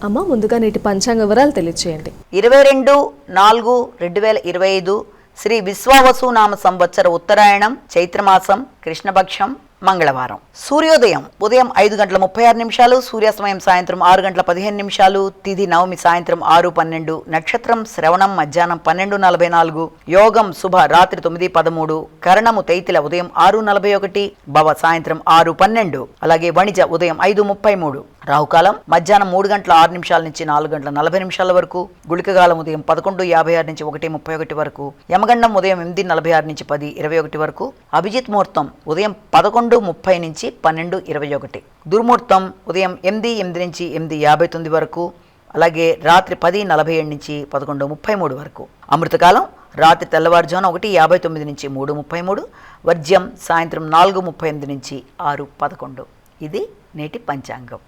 అమ్మ ముందుగా నేటి పంచాంగ వివరాలు తెలియచేయండి. 22/4/2025 శ్రీ విశ్వావసునామ సంవత్సర ఉత్తరాయణం చైత్రమాసం కృష్ణపక్షం మంగళవారం. సూర్యోదయం ఉదయం 5:36, సూర్యాస్తమయం సాయంత్రం 6:15, తిథి నవమి సాయంత్రం 6:12, నక్షత్రం శ్రవణం మధ్యాహ్నం 12:44, యోగం శుభ రాత్రి 9:13, కరణము తైతిల ఉదయం 6:41, భవ సాయంత్రం 6:12, అలాగే వణిజ ఉదయం 5:33, రాహుకాలం మధ్యాహ్నం 3:06 నుంచి 4:40 వరకు, గుళికకాలం ఉదయం 11:56 నుంచి 1:31 వరకు, యమగండం ఉదయం 8:46 నుంచి 10:21 వరకు, అభిజిత్ ముహూర్తం ఉదయం 11:30 నుంచి 12:21, దుర్ముహూర్తం ఉదయం 8:08 నుంచి 8:59 వరకు, అలాగే రాత్రి 10:47 నుంచి 11:33 వరకు, అమృతకాలం రాత్రి తెల్లవారుజామున 1:59 నుంచి 3:33, వర్జ్యం సాయంత్రం 4:38 నుంచి 6:11. ఇది నేటి పంచాంగం.